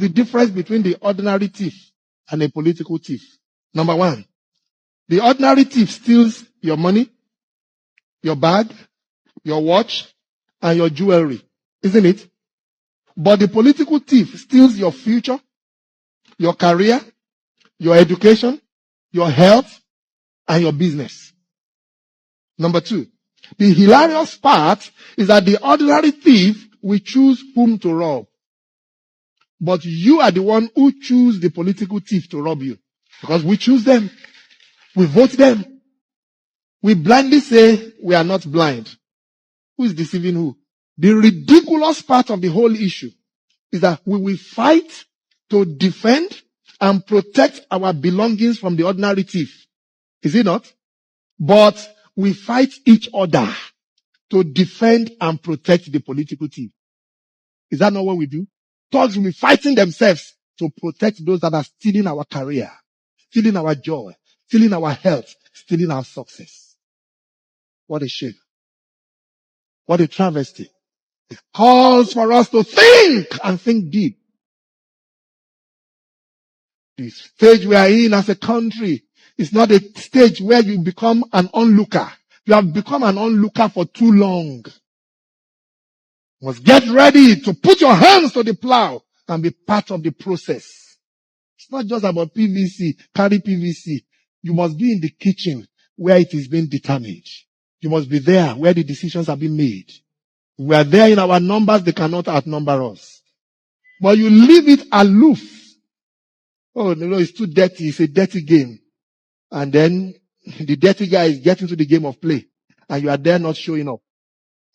the difference between the ordinary thief and a political thief? Number one, the ordinary thief steals your money, your bag, your watch, and your jewelry, isn't it? But the political thief steals your future, your career, your education, your health, and your business. Number two, the hilarious part is that the ordinary thief will choose whom to rob. But you are the one who choose the political thief to rob you. Because we choose them. We vote them. We blindly say we are not blind. Who is deceiving who? The ridiculous part of the whole issue is that we will fight to defend and protect our belongings from the ordinary thief. Is it not? But we fight each other to defend and protect the political thief. Is that not what we do? Thugs will be fighting themselves to protect those that are stealing our career, stealing our joy, stealing our health, stealing our success. What a shame. What a travesty. It calls for us to think and think deep. The stage we are in as a country is not a stage where you become an onlooker. You have become an onlooker for too long. You must get ready to put your hands to the plow and be part of the process. It's not just about PVC, carry PVC. You must be in the kitchen where it is being determined. You must be there where the decisions are being made. We are there in our numbers, they cannot outnumber us. But you leave it aloof. Oh, no, it's too dirty. It's a dirty game. And then the dirty guy is getting to the game of play. And you are there not showing up.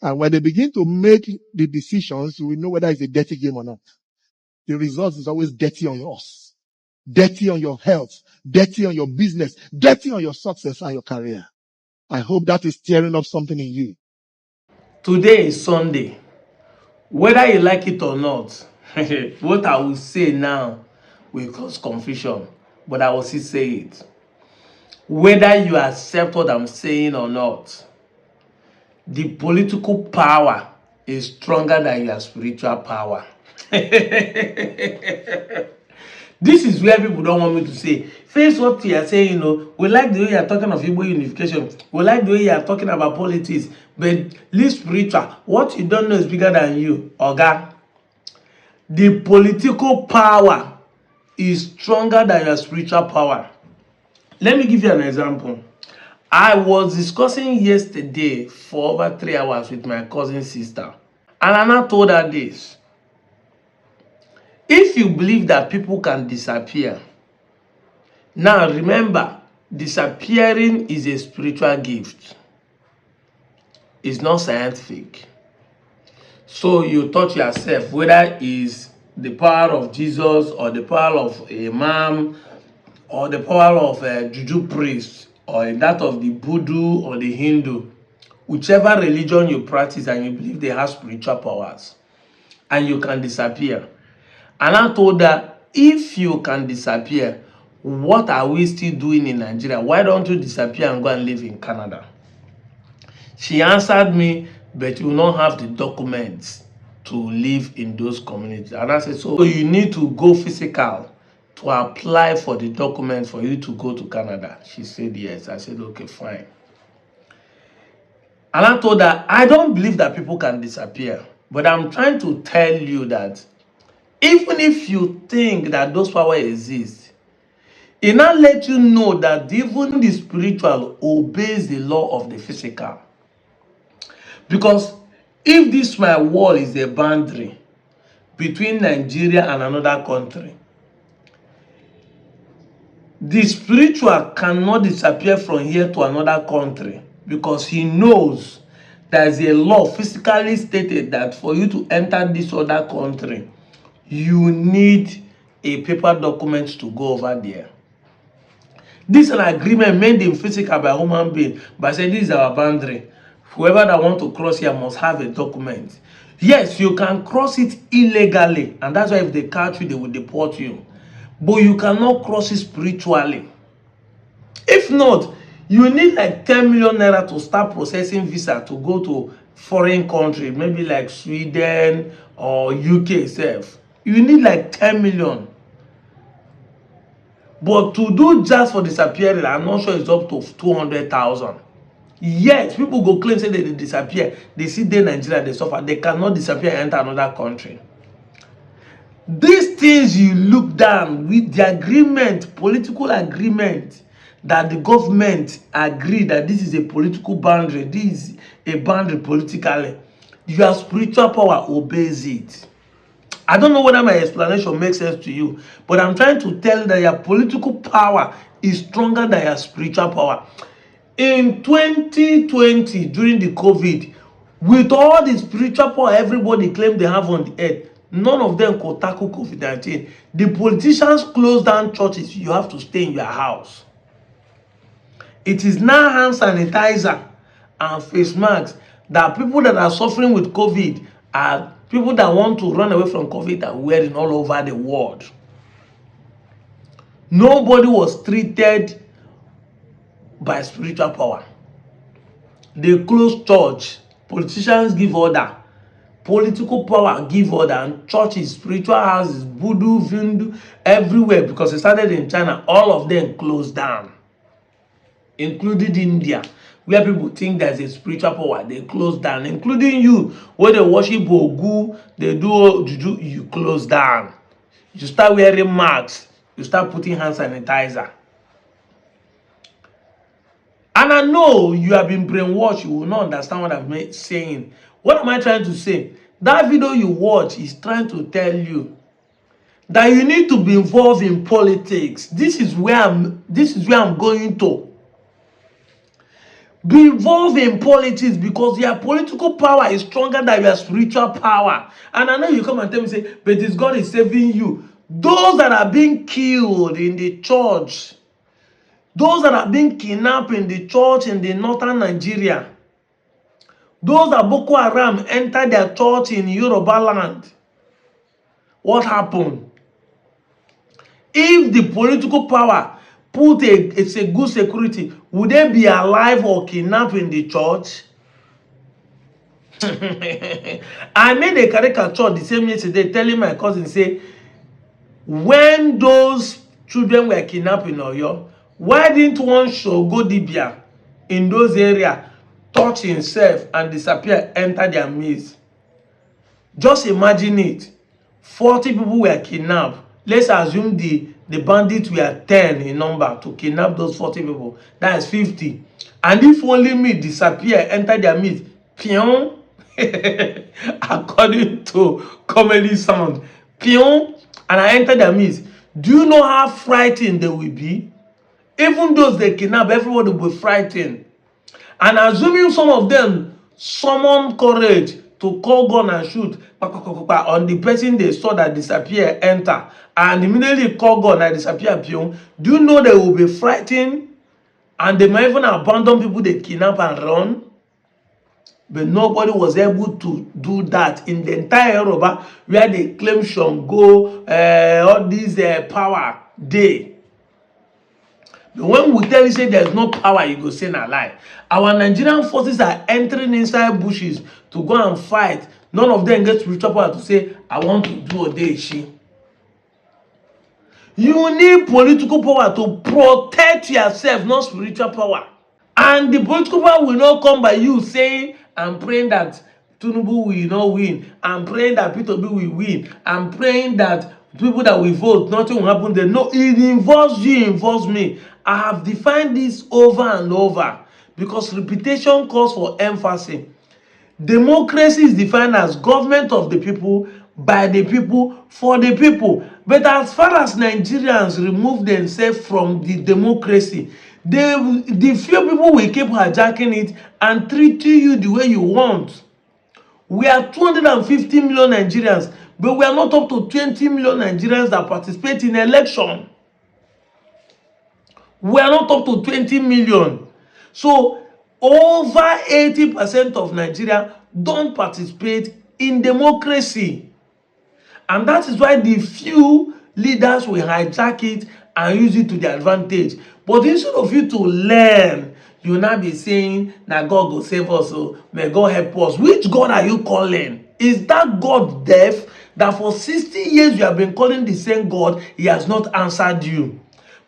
And when they begin to make the decisions, you will know whether it's a dirty game or not. The result is always dirty on us. Dirty on your health. Dirty on your business. Dirty on your success and your career. I hope that is stirring up something in you. Today is Sunday. Whether you like it or not, what I will say now will cause confusion, but I will still say it. Whether you accept what I'm saying or not, the political power is stronger than your spiritual power. This is where people don't want me to say. Face what you are saying, we like the way you are talking of Igbo unification. We like the way you are talking about politics. But live spiritual. What you don't know is bigger than you. Oga. The political power is stronger than your spiritual power. Let me give you an example. I was discussing yesterday for over 3 hours with my cousin sister. And I now told her this. If you believe that people can disappear, now remember, disappearing is a spiritual gift. It's not scientific. So you taught yourself whether it's the power of Jesus or the power of a imam or the power of a juju priest or that of the Voodoo or the Hindu, whichever religion you practice and you believe they have spiritual powers and you can disappear. And I told her, if you can disappear, what are we still doing in Nigeria? Why don't you disappear and go and live in Canada? She answered me, but you will not have the documents to live in those communities. And I said, so you need to go physical to apply for the documents for you to go to Canada. She said yes. I said, okay, fine. And I told her, I don't believe that people can disappear. But I'm trying to tell you that even if you think that those powers exist, it now let you know that even the spiritual obeys the law of the physical. Because if this my wall is a boundary between Nigeria and another country, the spiritual cannot disappear from here to another country because he knows there is a law physically stated that for you to enter this other country, you need a paper document to go over there. This is an agreement made in physical by human being, but say this is our boundary. Whoever that want to cross here must have a document. Yes, you can cross it illegally, and that's why if they catch you, they will deport you. But you cannot cross it spiritually. If not, you need like 10 million naira to start processing visa to go to foreign country, maybe like Sweden or UK itself. You need like 10 million. But to do just for disappearing, I'm not sure it's up to 200,000. Yet people go claim say they disappear. They see they Nigeria, they suffer. They cannot disappear and enter another country. These things you look down with the agreement, political agreement, that the government agree that this is a political boundary, this is a boundary politically. Your spiritual power obeys it. I don't know whether my explanation makes sense to you, but I'm trying to tell you that your political power is stronger than your spiritual power. In 2020, during the COVID, with all the spiritual power everybody claimed they have on the earth, none of them could tackle COVID-19. The politicians closed down churches. You have to stay in your house. It is now hand sanitizer and face masks that people that are suffering with COVID are people that want to run away from COVID are wearing all over the world. Nobody was treated by spiritual power. They close church. Politicians give order. Political power give order, and churches, spiritual houses, voodoo, Hindu, everywhere, because it started in China, all of them closed down, including India, where people think there's a spiritual power. They close down, including you, where they worship Ogu, they do juju, you close down. You start wearing masks, you start putting hand sanitizer. And I know you have been brainwashed, you will not understand what I'm saying. What am I trying to say? That video you watch is trying to tell you that you need to be involved in politics. This is where I'm going to. Be involved in politics, because your political power is stronger than your spiritual power. And I know you come and tell me, say, but this God is saving you. Those that are being killed in the church, those that are being kidnapped in the church in the northern Nigeria, those that Boko Haram entered their church in Yoruba land, what happened? If the political power put a good security, would they be alive or kidnapped in the church? I made a caricature the same yesterday telling my cousin, say, when those children were kidnapped in Oyo, why didn't one Shogo Dibia in those areas touch himself and disappear, enter their midst? Just imagine it. 40 people were kidnapped. Let's assume the bandits were 10 in number to kidnap those 40 people. That is 50. And if only me disappear, enter their midst, pion, according to comedy sound, pion, and I enter their midst, do you know how frightened they will be? Even those they kidnap, everybody will be frightened. And assuming some of them summon courage to call gun and shoot on the person they saw that disappear, enter, and immediately call gun and disappear, do you know they will be frightened? And they might even abandon people they kidnap and run. But nobody was able to do that in the entire Yoruba, where they claim Shango, all these power day. But when we tell you say there's no power, you go say na lie. Our Nigerian forces are entering inside bushes to go and fight. None of them get spiritual power to say, I want to do Odeshi. You need political power to protect yourself, not spiritual power. And the political power will not come by you saying, I'm praying that Tinubu will not win. I'm praying that P2B will win. I'm praying that people that will vote, nothing will happen there. No, it involves you, it involves me. I have defined this over and over because repetition calls for emphasis. Democracy is defined as government of the people, by the people, for the people. But as far as Nigerians remove themselves from the democracy, the few people will keep hijacking it and treating you the way you want. We are 250 million Nigerians, but we are not up to 20 million Nigerians that participate in election. We are not up to 20 million. So over 80% of Nigeria don't participate in democracy. And that is why the few leaders will hijack it and use it to their advantage. But instead of you to learn, you will not be saying that God will save us, so may God help us. Which God are you calling? Is that God deaf? that for 60 years you have been calling the same God, he has not answered you.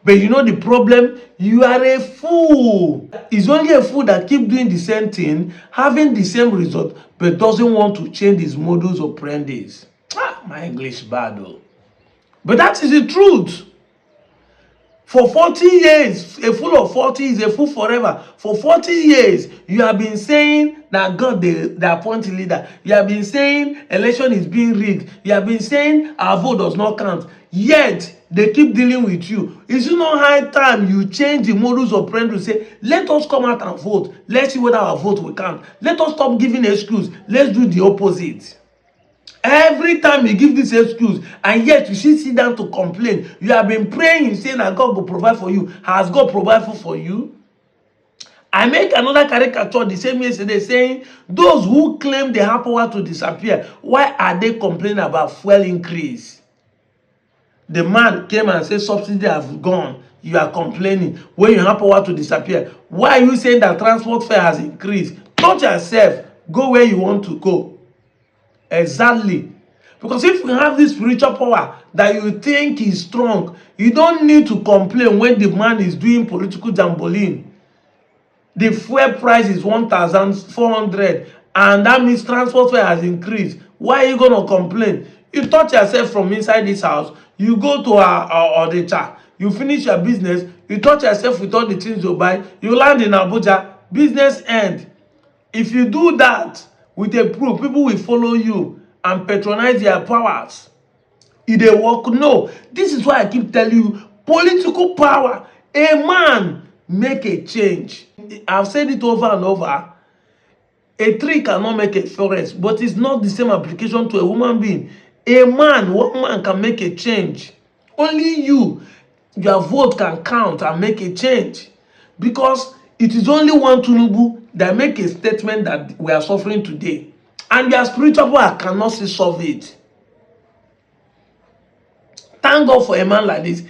But you know the problem? You are a fool. It's only a fool that keep doing the same thing, having the same result, but doesn't want to change his modus operandi. My English bad though. But that is the truth. For 40 years, a fool of 40 is a fool forever. For 40 years, you have been saying that God, the appointed leader. You have been saying election is being rigged. You have been saying our vote does not count. Yet, they keep dealing with you. Is it not high time you change the modus operandi to say, let us come out and vote. Let's see whether our vote will count. Let us stop giving excuse. Let's do the opposite. Every time you give this excuse and yet you still sit down to complain, you have been praying saying that God will provide for you. Has God provided for you? I make another caricature the same yesterday saying those who claim they have power to disappear, why are they complaining about fuel increase? The man came and said subsidy have gone. You are complaining when you have power to disappear. Why are you saying that transport fare has increased? Touch yourself. Go where you want to go. Exactly. Because if you have this spiritual power that you think is strong, you don't need to complain when the man is doing political jamboline. The fuel price is 1,400 and that means transport fare has increased. Why are you going to complain? You touch yourself from inside this house, you go to the chat, you finish your business, you touch yourself with all the things you buy, you land in Abuja, business end. If you do that with a proof, people will follow you and patronize their powers. If they work, no. This is why I keep telling you, political power, a man make a change. I've said it over and over. A tree cannot make a forest, but it's not the same application to a human being. A man, one man can make a change. Only you, your vote can count and make a change. Because it is only one Tinubu that make a statement that we are suffering today. And your spiritual power cannot still solve it. Thank God for a man like this.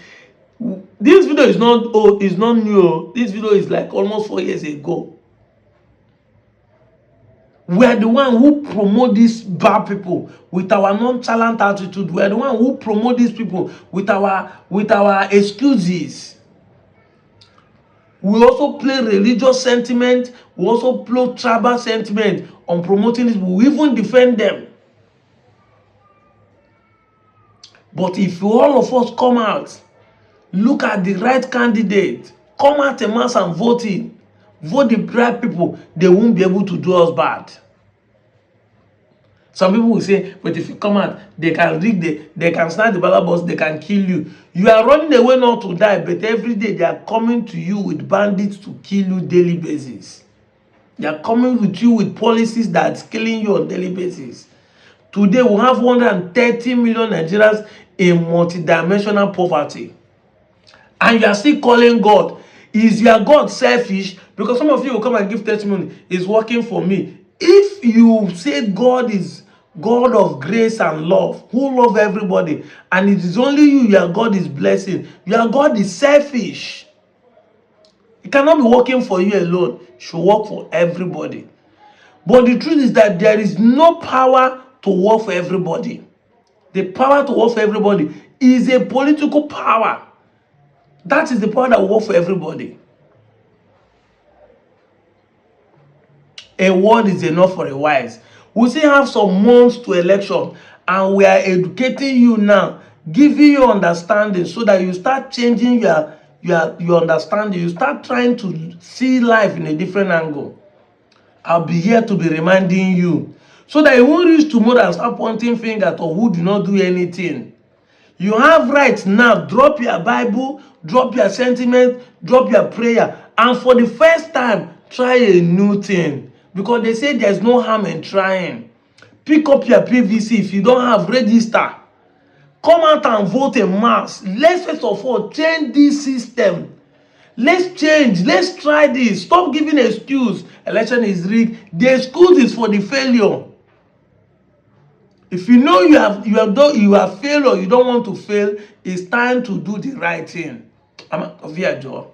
This video is not old, it's not new. This video is like almost 4 years ago. We are the one who promote these bad people with our nonchalant attitude. We are the one who promote these people with our excuses. We also play religious sentiment. We also play tribal sentiment on promoting this. We even defend them. But if all of us come out, look at the right candidate, come out en masse and vote in, vote the right people, they won't be able to do us bad. Some people will say, but if you come out, they can rig they can snatch the ballot box, they can kill you. You are running away not to die, but every day they are coming to you with bandits to kill you daily basis. They are coming with you with policies that's killing you on daily basis. Today we have 130 million Nigerians in multidimensional poverty. And you are still calling God. Is your God selfish? Because some of you will come and give testimony. It's working for me. If you say God is God of grace and love, who love everybody, and it is only you, your God is blessing, your God is selfish. It cannot be working for you alone. It should work for everybody. But the truth is that there is no power to work for everybody. The power to work for everybody is a political power. That is the power that will work for everybody. A word is enough for a wise. We still have some months to election, and we are educating you now, giving you understanding so that you start changing your understanding. You start trying to see life in a different angle. I'll be here to be reminding you so that you won't reach tomorrow and start pointing finger at who do not do anything. You have right now. Drop your Bible, drop your sentiment, drop your prayer, and for the first time, try a new thing. Because they say there's no harm in trying. Pick up your PVC if you don't have register. Come out and vote en masse. Let's first of all change this system. Let's change. Let's try this. Stop giving excuse. Election is rigged. The excuse is for the failure. If you know you have failed or you don't want to fail, it's time to do the right thing. I'm Via Joe.